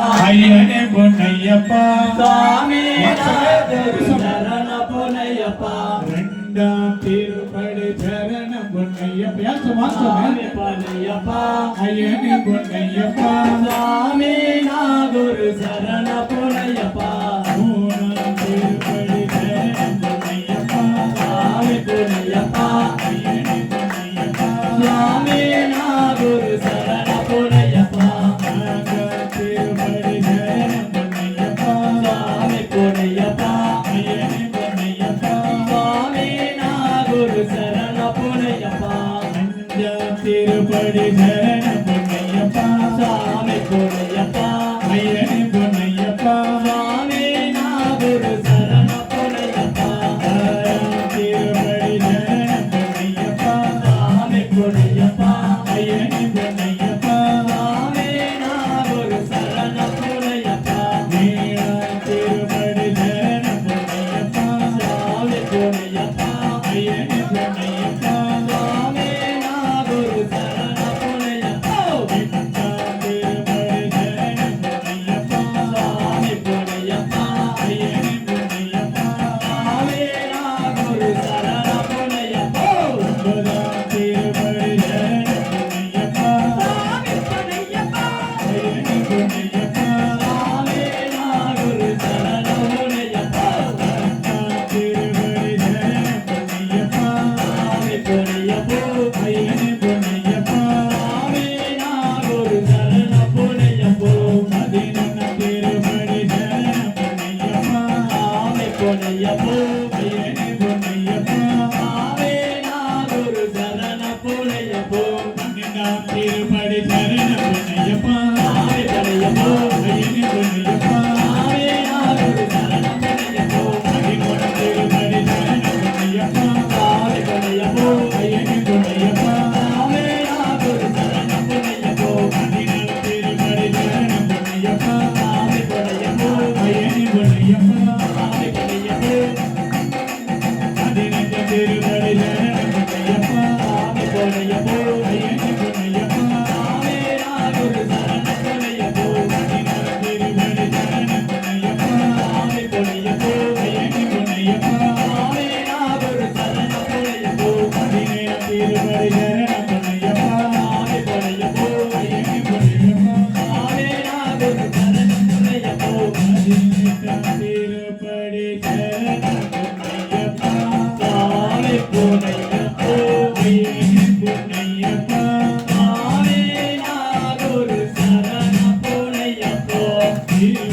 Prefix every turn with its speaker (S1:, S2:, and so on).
S1: ஐயனே பொன்னையப்பா
S2: சாமி சரண பொன்னையப்பா
S1: ரெண்டாம் திருப்படி சரண பொன்னையப்பா சுவாமி
S2: பொன்னையப்பா
S1: ஐயனே பொன்னையப்பா
S2: சாமி நாகுரு சரண பொன்னையப்பா
S1: மூணாம் திருப்படி சரண பொன்னையப்பா
S2: சாமி பொன்னையப்பா
S1: ஐயனே பொன்னையப்பா
S2: சாமி நாகுரு சரண பொன்னையப்பா
S1: நான்காம் திருப்படி சரண பொன்னையப்பா
S2: சாமி பொன்னையப்பா
S1: ஐயனே பொன்னையப்பா
S2: சாமி நாகுரு சரண பொன்னையப்பா
S1: அஞ்சாம் திருப்படி சரண பொன்னையப்பா
S2: சாமி பொன்னையப்பா
S1: ஐயனே பொன்னையப்பா
S2: சாமி நாகுரு சரண பொன்னையப்பா
S1: ஆறாம் திருப்படி சரண பொன்னையப்பா
S2: சாமி பொன்னையப்பா
S1: ஐயனே பொன்னையப்பா
S2: சாமி நாகுரு சரண பொன்னையப்பா
S1: ஏழாம் திருப்படி சரண பொன்னையப்பா
S2: சாமி பொன்னையப்பா
S1: ஐயனே பொன்னையப்பா
S2: சாமி நாகுரு சரண பொன்னையப்பா
S1: எட்டாம் திருப்படி சரண பொன்னையப்பா
S2: சாமி பொன்னையப்பா
S1: ஐயனே பொன்னையப்பா
S2: சாமி நாகுரு சரண பொன்னையப்பா
S1: ஒன்பதாம் திருப்படி சரண பொன்னையப்பா
S2: சாமி பொன்னையப்பா
S1: ஐயனே பொன்னையப்பா
S2: சாமி நாகுரு சரண பொன்னையப்பா
S1: பத்தாம் திருப்படி சரண பொன்னையப்பா
S2: சாமி பொன்னையப்பா
S1: ஐயனே பொன்னையப்பா
S2: சாமி நாகுரு சரண பொன்னையப்பா
S1: பதினொன்னாம் திருப்படி சரண பொன்னையப்பா
S2: சாமி பொன்னையப்பா
S1: ஐயனே பொன்னையப்பா
S2: சாமி நாகுரு சரண பொன்னையப்பா
S1: பன்னெண்டாம் திருப்படி சரண பொன்னையப்பா
S2: சாமி பொன்னையப்பா
S1: ஐயனே பொன்னையப்பா
S2: சாமி நாகுரு சரண பொன்னையப்பா
S1: பதிமூணாம் திருப்படி சரண பொன்னையப்பா
S2: சாமி பொன்னையப்பா
S1: ஐயனே பொன்னையப்பா
S2: சாமி நாகுரு சரண பொன்னையப்பா
S1: பதினாலாம் திருப்படி சரண பொன்னையப்பா
S2: சாமி பொன்னையப்பா
S1: ஐயனே பொன்னையப்பா
S2: சாமி பொன்னையப்பா
S1: பதினஞ்சாம் திருப்படி சரண பொன்னையப்பா
S2: சாமி பொன்னையப்பா
S1: ஐயனே பொன்னையப்பா
S2: சாமி நாகுரு சரண பொன்னையப்பா
S1: பதினாறாம் திருப்படி சரண பொன்னையப்பா
S2: சாமி பொன்னையப்பா
S1: ஐயனே பொன்னையப்பா
S2: சாமி நாகுரு சரண பொன்னையப்பா
S1: பதினேழாம் திருப்படி சரண பொன்னையப்பா
S2: சாமி பொன்னையப்பா
S1: ஐயனே பொன்னையப்பா
S2: சாமி நாகுரு சரண பொன்னையப்பா
S1: பதினெட்டாம் திருப்படி சரண பொன்னையப்பா
S2: சாமி பொன்னையப்பா
S1: ஐயனே பொன்னையப்பா
S2: சாமி நாகுரு சரண பொன்னையப்பா
S1: திரு